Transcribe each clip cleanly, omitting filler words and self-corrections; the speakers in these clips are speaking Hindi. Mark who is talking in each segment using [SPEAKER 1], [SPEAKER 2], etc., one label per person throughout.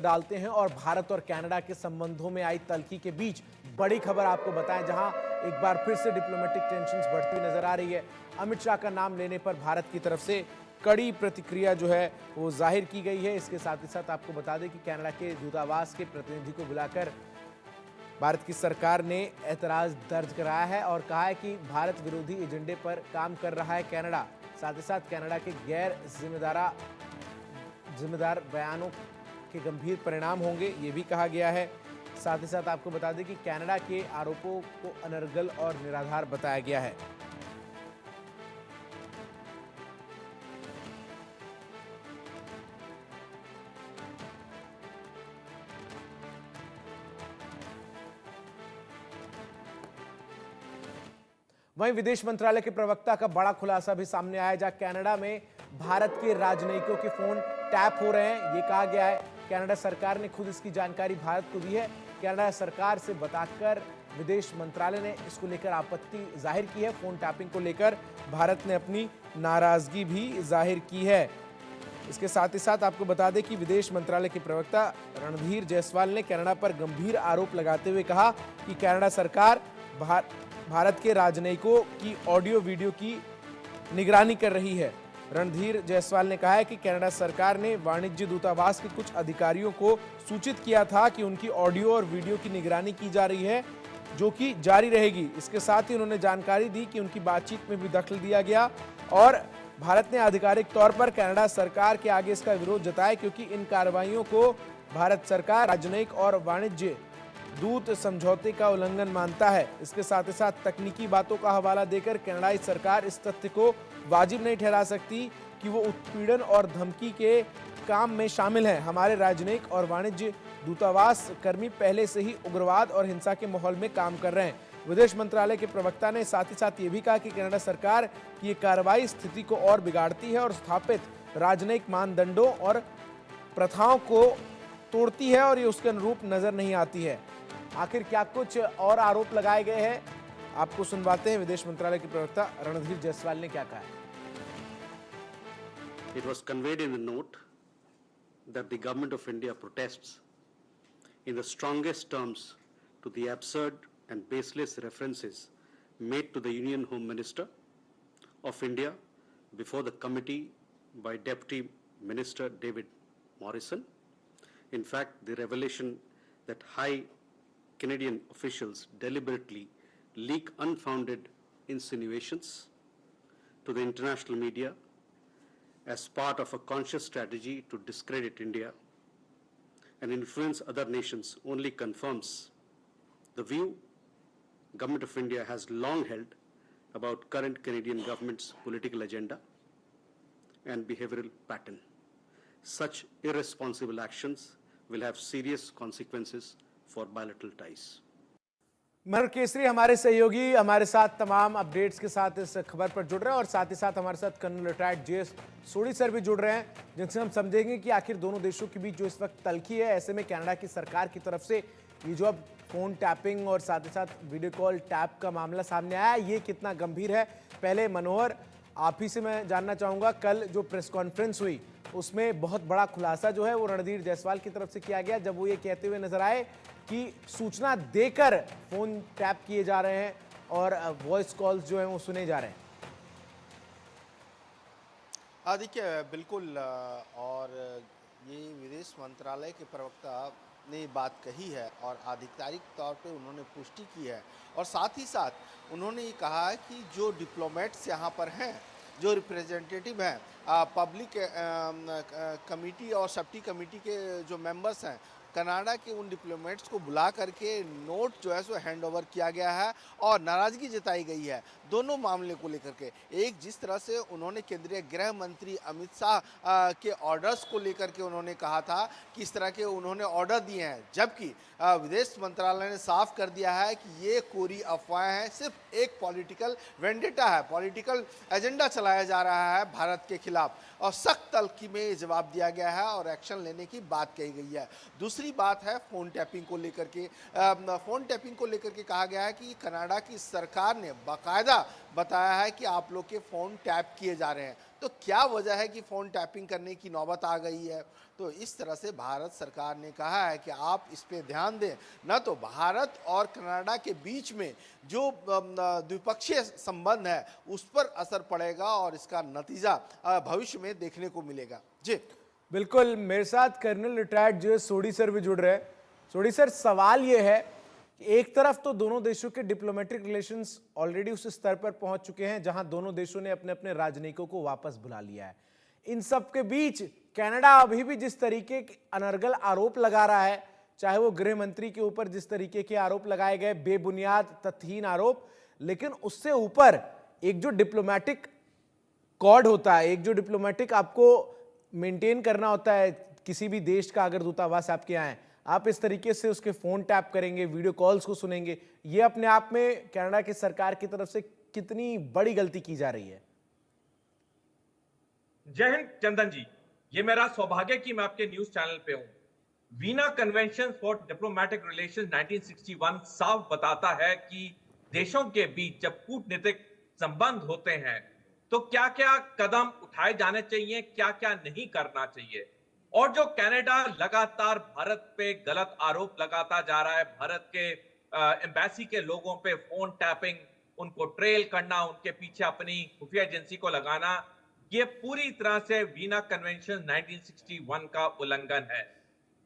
[SPEAKER 1] डालते हैं और भारत और कनाडा के संबंधों में आई तल्खी के बीच बड़ी खबर आपको बताएं, जहां एक बार फिर से डिप्लोमेटिक टेंशन्स बढ़ती हुई नजर आ रही है। अमित शाह का नाम लेने पर भारत की तरफ से कड़ी प्रतिक्रिया जो है वो जाहिर की गई है। इसके साथ ही साथ आपको बता दें कि कनाडा के दूतावास के प्रतिनिधि को बुलाकर भारत की सरकार ने ऐतराज दर्ज कराया है और कहा है कि भारत विरोधी एजेंडे पर काम कर रहा है कनाडा। साथ ही साथ कनाडा के गैर जिम्मेदार बयानों के गंभीर परिणाम होंगे, ये भी कहा गया है। साथ ही साथ आपको बता दें कि कनाडा के आरोपों को अनर्गल और निराधार बताया गया है। वहीं विदेश मंत्रालय के प्रवक्ता का बड़ा खुलासा भी सामने आया, जहां कनाडा में भारत के राजनयिकों के फोन टैप हो रहे हैं, ये कहा गया है। कनाडा सरकार ने खुद इसकी जानकारी भारत को दी है। कनाडा सरकार से बताकर विदेश मंत्रालय ने इसको लेकर आपत्ति जाहिर की है। फोन टैपिंग को लेकर भारत ने अपनी नाराजगी भी जाहिर की है। इसके साथ ही साथ आपको बता दें कि विदेश मंत्रालय के प्रवक्ता रणधीर जायसवाल ने कनाडा पर गंभीर आरोप लगाते हुए कहा कि कनाडा सरकार भारत के राजनयिकों की ऑडियो वीडियो की निगरानी कर रही है। रणधीर जायसवाल ने कहा है कि कनाडा सरकार ने वाणिज्य दूतावास के कुछ अधिकारियों को सूचित किया था कि उनकी ऑडियो और वीडियो की निगरानी की जा रही है, जो कि जारी रहेगी। इसके साथ ही उन्होंने जानकारी दी कि उनकी बातचीत में भी दखल दिया गया और भारत ने आधिकारिक तौर पर कनाडा सरकार के आगे इसका विरोध जताया, क्योंकि इन कार्रवाइयों को भारत सरकार राजनयिक और वाणिज्य दूत समझौते का उल्लंघन मानता है। इसके साथ ही साथ तकनीकी बातों का हवाला देकर कनाडाई सरकार इस तथ्य को वाजिब नहीं ठहरा सकती कि वो उत्पीड़न और धमकी के काम में शामिल हैं। हमारे राजनयिक और वाणिज्य दूतावास कर्मी पहले से ही उग्रवाद और हिंसा के माहौल में काम कर रहे हैं। विदेश मंत्रालय के प्रवक्ता ने साथ ही साथ ये भी कहा कि कनाडा सरकार की ये कार्रवाई स्थिति को और बिगाड़ती है और स्थापित राजनयिक मानदंडों और प्रथाओं को तोड़ती है और ये उसके अनुरूप नजर नहीं आती है। आखिर क्या कुछ और आरोप लगाए गए हैं, आपको सुनवाते हैं विदेश मंत्रालय के प्रवक्ता रणधीर जायसवाल ने क्या कहा है।
[SPEAKER 2] It was conveyed in the note that the government of India protests in the strongest terms to the absurd and baseless references made to the Union Home Minister of India before the committee by Deputy Minister David Morrison. In fact, the revelation that high Canadian officials deliberately leak unfounded insinuations to the international media as part of a conscious strategy to discredit India and influence other nations only confirms the view Government of India has long held about current Canadian government's political agenda and behavioral pattern. Such irresponsible actions will have serious consequences for bilateral ties.
[SPEAKER 1] मर केसरी हमारे सहयोगी हमारे साथ तमाम अपडेट्स के साथ इस खबर पर जुड़ रहे हैं और साथ ही साथ हमारे साथ colonel retired JS Sodhi sir भी जुड़ रहे हैं, जिनसे हम समझेंगे कि आखिर दोनों देशों के बीच जो इस वक्त तल्खी है, ऐसे में कनाडा की सरकार की तरफ से ये जो अब फोन टैपिंग और साथ ही साथ वीडियो कॉल टैप का मामला सामने आया, ये कितना गंभीर है। पहले मनोहर, आप ही से मैं जानना चाहूँगा, कल जो प्रेस कॉन्फ्रेंस हुई उसमें बहुत बड़ा खुलासा जो है वो रणधीर जायसवाल की तरफ से किया गया, जब वो ये कहते हुए नजर आए कि सूचना देकर फोन टैप किए जा रहे हैं और वॉइस कॉल्स जो हैं वो सुने जा रहे हैं।
[SPEAKER 3] देखिए बिल्कुल, और ये विदेश मंत्रालय के प्रवक्ता ने बात कही है और आधिकारिक तौर पे उन्होंने पुष्टि की है और साथ ही साथ उन्होंने ये कहा है कि जो डिप्लोमेट्स यहाँ पर हैं, जो रिप्रेजेंटेटिव हैं, पब्लिक कमेटी और सेफ्टी कमेटी के जो मेंबर्स हैं, कनाडा के उन डिप्लोमेट्स को बुला करके नोट जो है सो हैंड ओवर किया गया है और नाराज़गी जताई गई है दोनों मामले को लेकर के। एक, जिस तरह से उन्होंने केंद्रीय गृह मंत्री अमित शाह के ऑर्डर्स को लेकर के उन्होंने कहा था कि इस तरह के उन्होंने ऑर्डर दिए हैं, जबकि विदेश मंत्रालय ने साफ कर दिया है कि ये कोरी अफवाहें हैं, सिर्फ एक पॉलिटिकल वेंडेटा है, पॉलिटिकल एजेंडा चलाया जा रहा है भारत के खिलाफ और सख्त तल्खी में जवाब दिया गया है और एक्शन लेने की बात कही गई है। दूसरी बात है फोन टैपिंग को लेकर के। फोन टैपिंग को लेकर के कहा गया है कि कनाडा की सरकार ने बाकायदा बताया है कि आप लोग के फ़ोन टैप किए जा रहे हैं। तो क्या वजह है कि फ़ोन टैपिंग करने की नौबत आ गई है? तो इस तरह से भारत सरकार ने कहा है कि आप इस पे ध्यान दें, न तो भारत और कनाडा के बीच में जो द्विपक्षीय संबंध है उस पर असर पड़ेगा और इसका नतीजा भविष्य में देखने को मिलेगा। जी।
[SPEAKER 1] बिल्कुल, मेरे साथ कर्नल रिटायर्ड जो है सोडी सर भी जुड़ रहे हैं। सोडी सर, सवाल ये है कि एक तरफ तो दोनों देशों के डिप्लोमेटिक रिलेशंस ऑलरेडी उस स्तर पर पहुंच चुके हैं जहां दोनों देशों ने अपने अपने राजनयिकों को वापस बुला लिया है। इन सब के बीच कनाडा अभी भी जिस तरीके के अनर्गल आरोप लगा रहा है, चाहे वो गृह मंत्री के ऊपर जिस तरीके के आरोप लगाए गए, बेबुनियाद तथ्यहीन आरोप, लेकिन उससे ऊपर एक जो डिप्लोमेटिक कॉर्ड होता है, एक जो डिप्लोमेटिक आपको मेंटेन करना होता है किसी भी देश का, अगर दूतावास आपके यहाँ है, आप इस तरीके से उसके फोन टैप करेंगे, वीडियो कॉल्स को सुनेंगे, ये अपने आप में कनाडा की सरकार की तरफ से कितनी बड़ी गलती की जा रही है?
[SPEAKER 4] जय हिंद चंदन जी, ये मेरा सौभाग्य कि मैं आपके न्यूज चैनल पे हूं। Veena convention for diplomatic relations 1961 साफ बताता है कि देशों के बीच जब कूटनीतिक संबंध होते हैं तो क्या क्या कदम उठाए जाने चाहिए, क्या क्या नहीं करना चाहिए। और जो कनाडा लगातार भारत पे गलत आरोप लगाता जा रहा है, भारत के एम्बेसी के लोगों पे फोन टैपिंग, उनको ट्रेल करना, उनके पीछे अपनी खुफिया एजेंसी को लगाना, ये पूरी तरह से वीना कन्वेंशन 1961 का उल्लंघन है।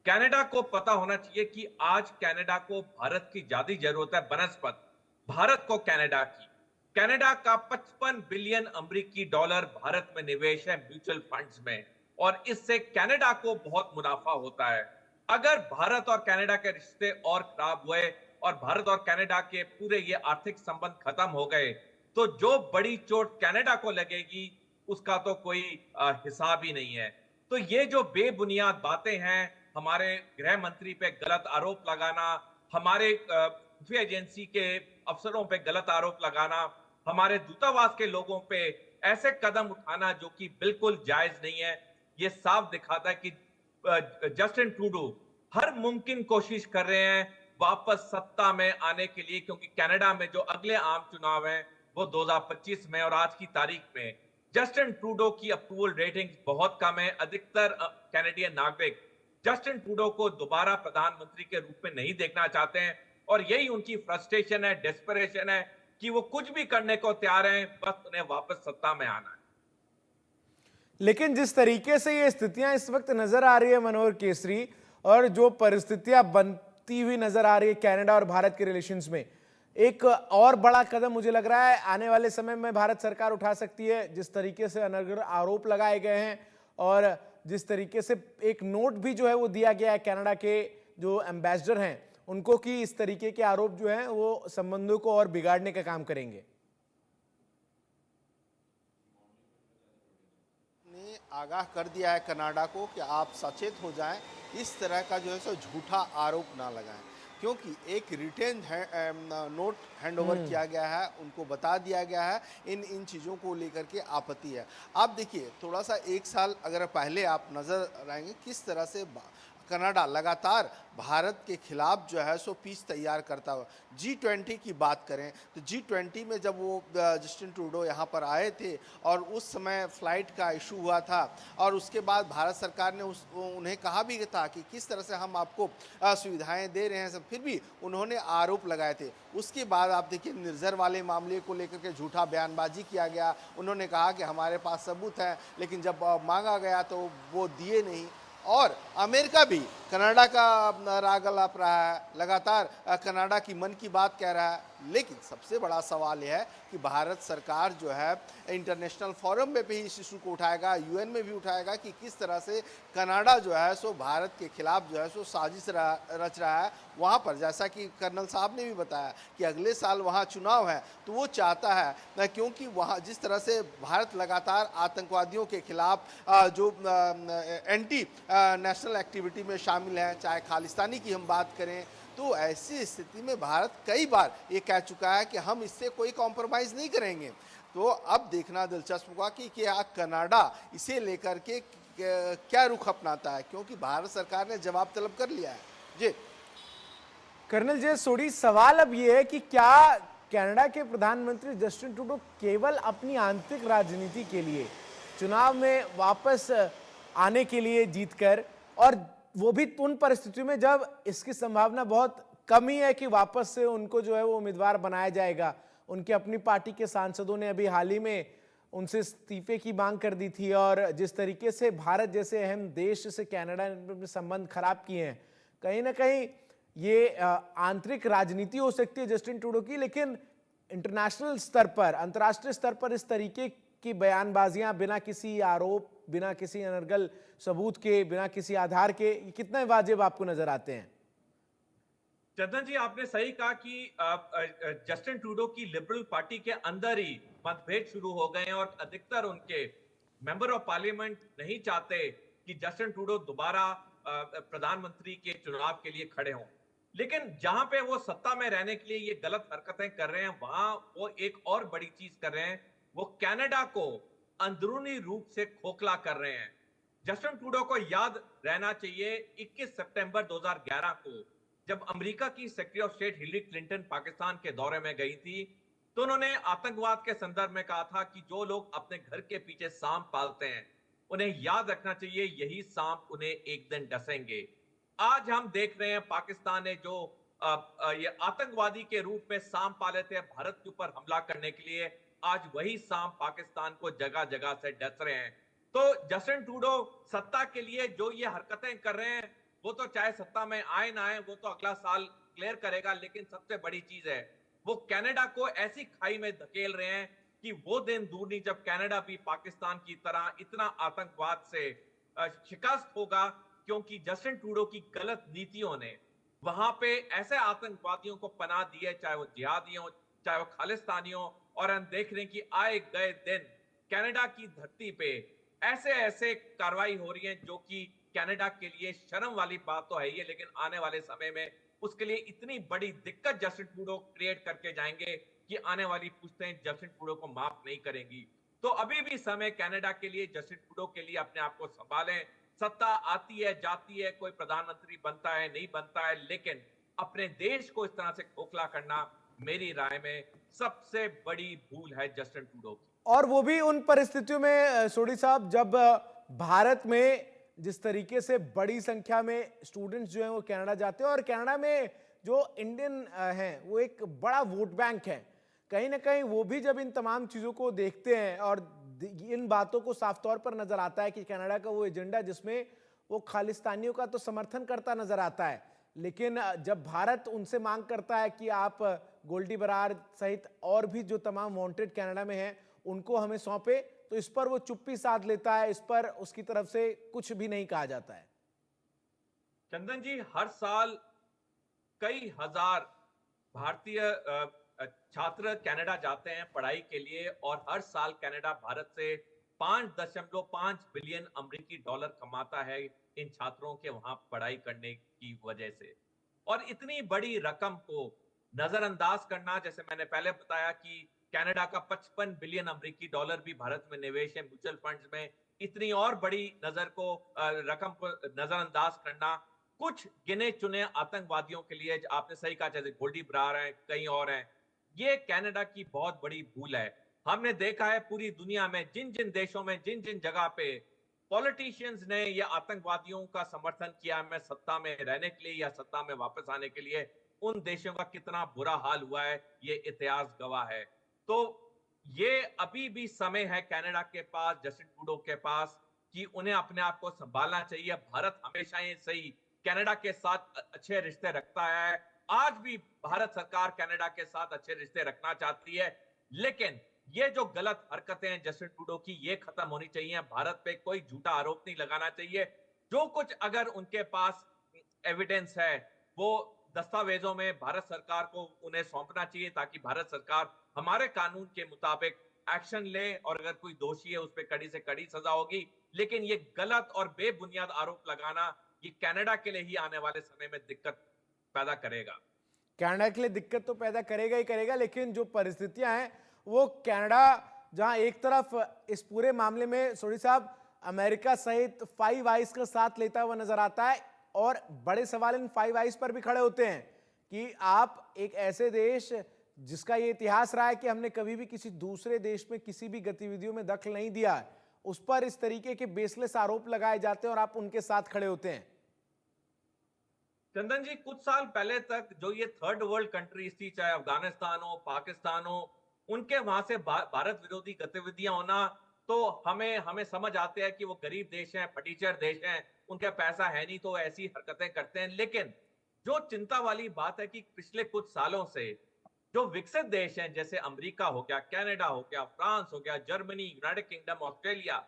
[SPEAKER 4] कनाडा को पता होना चाहिए कि आज कनाडा को भारत की ज्यादा जरूरत है बनस्पत भारत को कनाडा की। कनाडा का 55 बिलियन अमेरिकी डॉलर भारत में निवेश है म्यूचुअल फंड्स में, और इससे कनाडा को बहुत मुनाफा होता है। अगर भारत और कनाडा के रिश्ते और खराब हुए और भारत और कनाडा के पूरे ये आर्थिक संबंध खत्म हो गए तो जो बड़ी चोट कनाडा को लगेगी उसका तो कोई हिसाब ही नहीं है। तो ये जो बेबुनियाद बातें हैं, हमारे गृह मंत्री पे गलत आरोप लगाना, हमारे खुफिया एजेंसी के अफसरों पे गलत आरोप लगाना, हमारे दूतावास के लोगों पे ऐसे कदम उठाना जो कि बिल्कुल जायज नहीं है, ये साफ दिखाता है कि जस्टिन ट्रूडो हर मुमकिन कोशिश कर रहे हैं वापस सत्ता में आने के लिए, क्योंकि कनाडा में जो अगले आम चुनाव हैं वो 2025 में, और आज की तारीख में जस्टिन ट्रूडो की अप्रूवल रेटिंग बहुत कम है। अधिकतर कैनेडियन नागरिक जस्टिन ट्रूडो को दोबारा प्रधानमंत्री के रूप में नहीं देखना चाहते हैं, और यही उनकी फ्रस्ट्रेशन है, डेस्परेशन है कि वो कुछ भी करने को तैयार हैं, बस उन्हें वापस सत्ता में आना है।
[SPEAKER 1] लेकिन जिस तरीके से ये स्थितियां इस वक्त नजर आ रही है मनोहर केसरी, और जो परिस्थितियां बनती हुई नजर आ रही है कनाडा और भारत के रिलेशंस में, एक और बड़ा कदम मुझे लग रहा है आने वाले समय में भारत सरकार उठा सकती है। जिस तरीके से अनर्गल आरोप लगाए गए हैं और जिस तरीके से एक नोट भी जो है वो दिया गया है कनाडा के जो एम्बेसडर हैं उनको, कि इस तरीके के आरोप जो हैं वो संबंधों को और बिगाड़ने का काम करेंगे।
[SPEAKER 3] ने आगाह कर दिया है कनाडा को कि आप सचेत हो जाएं, इस तरह का जो है सो झूठा आरोप ना लगाएं, क्योंकि एक रिटेन नोट हैंड ओवर किया गया है, उनको बता दिया गया है इन चीज़ों को लेकर के आपत्ति है। आप देखिए, थोड़ा सा एक साल अगर पहले आप नज़र आएंगे किस तरह से कनाडा लगातार भारत के खिलाफ जो है सो पीस तैयार करता हुआ। G20 की बात करें तो G20 में जब वो जस्टिन ट्रूडो यहाँ पर आए थे और उस समय फ्लाइट का इशू हुआ था, और उसके बाद भारत सरकार ने उन्हें कहा भी था कि किस तरह से हम आपको सुविधाएं दे रहे हैं सब, फिर भी उन्होंने आरोप लगाए थे। उसके बाद आप देखिए निर्जर वाले मामले को लेकर के झूठा बयानबाजी किया गया, उन्होंने कहा कि हमारे पास सबूत है, लेकिन जब मांगा गया तो वो दिए नहीं। और अमेरिका भी कनाडा का राग अलाप रहा है, लगातार कनाडा की मन की बात कह रहा है। लेकिन सबसे बड़ा सवाल यह है कि भारत सरकार जो है इंटरनेशनल फोरम में भी इस इशू को उठाएगा, यूएन में भी उठाएगा कि किस तरह से कनाडा जो है सो भारत के खिलाफ जो है सो साजिश रच रहा है। वहाँ पर जैसा कि कर्नल साहब ने भी बताया कि अगले साल वहाँ चुनाव है, तो वो चाहता है क्योंकि वहाँ जिस तरह से भारत लगातार आतंकवादियों के खिलाफ जो एंटी नेशनल एक्टिविटी में शामिल है, चाहे खालिस्तानी की हम बात करें, तो ऐसी स्थिति में भारत कई बार ये कह चुका है कि हम इससे कोई कॉम्प्रोमाइज़ नहीं करेंगे। तो अब देखना दिलचस्प होगा कि क्या कनाडा इसे लेकर के क्या रुख अपनाता है, क्योंकि भारत सरकार ने जवाब तलब कर लिया है। जी
[SPEAKER 1] कर्नल जे सोडी, सवाल अब ये है कि क्या कनाडा के प्रधानमंत्री जस्टिन ट्रूडो केवल अपनी आंतरिक राजनीति के लिए चुनाव में वापस आने के लिए जीतकर, और वो भी उन परिस्थितियों में जब इसकी संभावना बहुत कम ही है कि वापस से उनको जो है वो उम्मीदवार बनाया जाएगा। उनके अपनी पार्टी के सांसदों ने अभी हाल ही में उनसे इस्तीफे की मांग कर दी थी, और जिस तरीके से भारत जैसे अहम देश से कनाडा ने संबंध खराब किए हैं, कहीं ना कहीं ये आंतरिक राजनीति हो सकती है जस्टिन ट्रूडो की, लेकिन इंटरनेशनल स्तर पर, अंतर्राष्ट्रीय स्तर पर इस तरीके की बयानबाजियां बिना किसी आरोप, बिना किसी अनर्गल सबूत के, बिना किसी आधार के, ये कितने वाजिब आपको नजर आते हैं?
[SPEAKER 4] चंदन जी, आपने सही कहा कि जस्टिन ट्रूडो की लिबरल पार्टी के अंदर ही मतभेद शुरू हो गए हैं और अधिकतर उनके मेंबर ऑफ पार्लियामेंट नहीं चाहते कि जस्टिन ट्रूडो दोबारा प्रधानमंत्री के चुनाव के लिए खड़े हों। लेकिन जहां पे वो सत्ता में रहने के लिए ये गलत हरकतें कर रहे हैं, वहां वो एक और बड़ी चीज कर रहे हैं, वो कनाडा को अंदरूनी रूप से खोखला कर रहे हैं। जस्टिन ट्रूडो को याद रहना चाहिए 21 सितंबर 2011 को जब अमेरिका की secretary of state Hillary Clinton Pakistan के दौरे में गई थी, तो उन्होंने आतंकवाद के संदर्भ में कहा था कि जो लोग अपने घर के पीछे सांप पालते हैं, उन्हें याद रखना चाहिए यही सांप उन्हें एक दिन डसेंगे। आज हम देख रहे हैं पाकिस्तान ने जो ये आतंकवादी के रूप में सांप पाले थे भारत के ऊपर हमला करने के लिए, आज वही सांप पाकिस्तान को जगह जगह से डस रहे हैं। तो जस्टिन ट्रूडो सत्ता के लिए जो ये हरकतें कर रहे हैं, वो तो चाहे सत्ता में आए ना आए, वो तो अगला साल क्लियर करेगा। लेकिन सबसे बड़ी चीज है, वो कनाडा को ऐसी खाई में धकेल रहे हैं कि वो दिन दूर नहीं जब कनाडा भी पाकिस्तान की तरह इतना आतंकवाद से शिकस्त होगा, क्योंकि जस्टिन ट्रूडो की गलत नीतियों ने वहां पे ऐसे आतंकवादियों को पनाह दी है, चाहे वो जिहादी हो, चाहे वो खालिस्तानी हो। और हम देख रहे हैं कि आए गए दिन कनाडा की धरती पे ऐसे ऐसे कार्रवाई हो रही है जो कि कनाडा के लिए शर्म वाली बात तो है ही है, लेकिन आने वाले समय में उसके लिए इतनी बड़ी दिक्कत जस्टिन ट्रूडो क्रिएट करके जाएंगे कि आने वाली पुश्तें जस्टिन ट्रूडो को माफ नहीं करेंगी। तो अभी भी समय कनाडा के लिए, जस्टिन ट्रूडो के लिए अपने आप को संभालें। सत्ता आती है, जाती है, कोई प्रधानमंत्री बनता है, नहीं बनता है, लेकिन अपने देश को इस तरह से खोखला करना मेरी राय में सबसे बड़ी भूल है जस्टिन ट्रूडो की।
[SPEAKER 1] और वो भी उन परिस्थितियों में सोडी साहब, जब भारत में जिस तरीके से बड़ी संख्या में स्टूडेंट्स जो हैं वो कनाडा जाते हैं, और कनाडा में जो इंडियन हैं वो एक बड़ा वोट बैंक है, कहीं ना कहीं वो भी जब इन तमाम चीज़ों को देखते हैं और इन बातों को साफ तौर पर नजर आता है कि कनाडा का वो एजेंडा जिसमें वो खालिस्तानियों का तो समर्थन करता नजर आता है, लेकिन जब भारत उनसे मांग करता है कि आप गोल्डी बरार सहित और भी जो तमाम वांटेड कनाडा में हैं उनको हमें सौंपे, तो इस पर वो चुप्पी साध लेता है, इस पर उसकी तरफ से कुछ भी नहीं कहा जाता है।
[SPEAKER 4] चंदन जी, हर साल कई हजार भारतीय छात्र कनाडा जाते हैं पढ़ाई के लिए, और हर साल कनाडा भारत से 5.5 बिलियन अमेरिकी डॉलर कमाता है इन छात्रों के वहां पढ़ाई करने की वजह से। और इतनी बड़ी रकम को नजरअंदाज करना, जैसे मैंने पहले बताया कि कनाडा का 55 बिलियन अमेरिकी डॉलर भी भारत में निवेश है म्यूचुअल फंड्स में, इतनी और बड़ी रकम को नजरअंदाज करना कुछ गिने चुने आतंकवादियों के लिए, आपने सही कहा, जैसे गोल्डी बरार हैं, कई और हैं, ये कनाडा की बहुत बड़ी भूल है। हमने देखा है पूरी दुनिया में जिन जिन देशों में, जिन जिन जगह पे पॉलिटिशियंस ने ये आतंकवादियों का समर्थन किया मैं सत्ता में रहने के लिए या सत्ता में वापस आने के लिए, उन देशों का कितना बुरा हाल हुआ है, ये इतिहास गवाह है। तो ये अभी भी समय है कनाडा के पास, जस्टिन ट्रूडो के पास, कि उन्हें अपने आप को संभालना चाहिए। भारत हमेशा ही सही कनाडा के साथ अच्छे रिश्ते रखता है, आज भी भारत सरकार कनाडा के साथ अच्छे रिश्ते रखना चाहती है, लेकिन ये जो गलत हरकतें हैं जस्टिन ट्रूडो की, ये खत्म होनी चाहिए। भारत पे कोई झूठा आरोप नहीं लगाना चाहिए। जो कुछ अगर उनके पास एविडेंस है वो दस्तावेजों में भारत सरकार को उन्हें सौंपना चाहिए, ताकि भारत सरकार हमारे कानून के मुताबिक एक्शन ले, और अगर कोई दोषी है उस पर कड़ी से कड़ी सजा होगी। लेकिन ये गलत और बेबुनियाद आरोप लगाना, ये कनाडा के लिए ही आने वाले समय में दिक्कत पैदा करेगा।
[SPEAKER 1] कनाडा के लिए दिक्कत तो पैदा करेगा ही करेगा, लेकिन जो परिस्थितियां हैं वो कनाडा, जहां एक तरफ इस पूरे मामले में सोडी साहब अमेरिका सहित 5 आइज का साथ लेता हुआ नजर आता है, और बड़े सवाल इन 5 आइज पर भी खड़े होते हैं कि आप एक ऐसे देश जिसका ये इतिहास रहा है कि हमने कभी भी किसी दूसरे देश में किसी भी गतिविधियों में दखल नहीं दिया, उस पर इस तरीके के बेसलेस आरोप लगाए जाते हैं और आप उनके साथ खड़े होते हैं?
[SPEAKER 4] चंदन जी, कुछ साल पहले तक जो ये थर्ड वर्ल्ड कंट्रीज थी, चाहे अफगानिस्तान हो, पाकिस्तान हो, उनके वहां से भारत विरोधी गतिविधियां होना, तो हमें समझ आते हैं कि वो गरीब देश हैं, फटीचर देश हैं, उनका पैसा है नहीं तो ऐसी हरकतें करते हैं। लेकिन जो चिंता वाली बात है कि पिछले कुछ सालों से जो विकसित देश हैं, जैसे अमेरिका हो गया, कनाडा हो गया, फ्रांस हो गया, जर्मनी, यूनाइटेड किंगडम, ऑस्ट्रेलिया,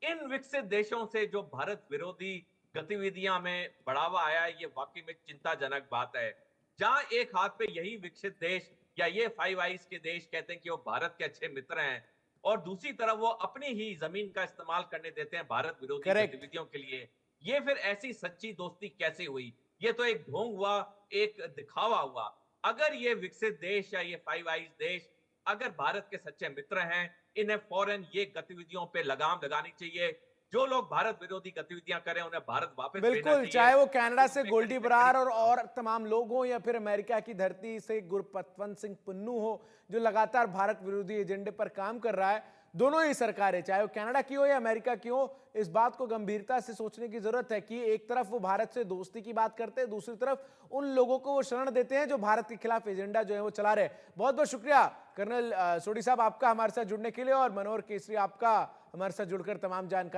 [SPEAKER 4] इन विकसित देशों से जो भारत विरोधी गतिविधियां में बढ़ावा आया है, ये वाकई में चिंताजनक बात है। जहां एक हाथ पे यही विकसित देश या ये फाइव आइज के देश कहते हैं कि वो भारत के अच्छे मित्र हैं, और दूसरी तरफ वो अपनी ही जमीन का इस्तेमाल करने देते हैं भारत विरोधी
[SPEAKER 1] करेक्ट।
[SPEAKER 4] गतिविधियों के लिए। ये फिर ऐसी सच्ची दोस्ती कैसे हुई? ये तो एक ढोंग हुआ, एक दिखावा हुआ। अगर ये विकसित देश या ये फाइव आइज देश अगर भारत के सच्चे मित्र हैं, इन्हें फौरन ये गतिविधियों पे लगाम लगानी चाहिए। जो लोग भारत विरोधी गतिविधियां करें उन्हें भारत वापस भेजना
[SPEAKER 1] बिल्कुल,
[SPEAKER 4] चाहिए।
[SPEAKER 1] चाहे वो कनाडा से
[SPEAKER 4] उस पे
[SPEAKER 1] गोल्डी
[SPEAKER 4] कड़ी
[SPEAKER 1] बरार
[SPEAKER 4] कार्रवाई
[SPEAKER 1] और तमाम लोग हों, या फिर अमेरिका की धरती से गुरपतवंत सिंह पन्नू हो, जो लगातार भारत विरोधी एजेंडे पर काम कर रहा है। दोनों ही सरकारें, चाहे वो कनाडा की हो या अमेरिका की हो, इस बात को गंभीरता से सोचने की जरूरत है कि एक तरफ वो भारत से दोस्ती की बात करते हैं, दूसरी तरफ उन लोगों को वो शरण देते हैं जो भारत के खिलाफ एजेंडा जो है वो चला रहे हैं। बहुत बहुत शुक्रिया कर्नल सोढी साहब आपका हमारे साथ जुड़ने के लिए, और मनोहर केसरी आपका हमारे साथ जुड़कर तमाम जानकारी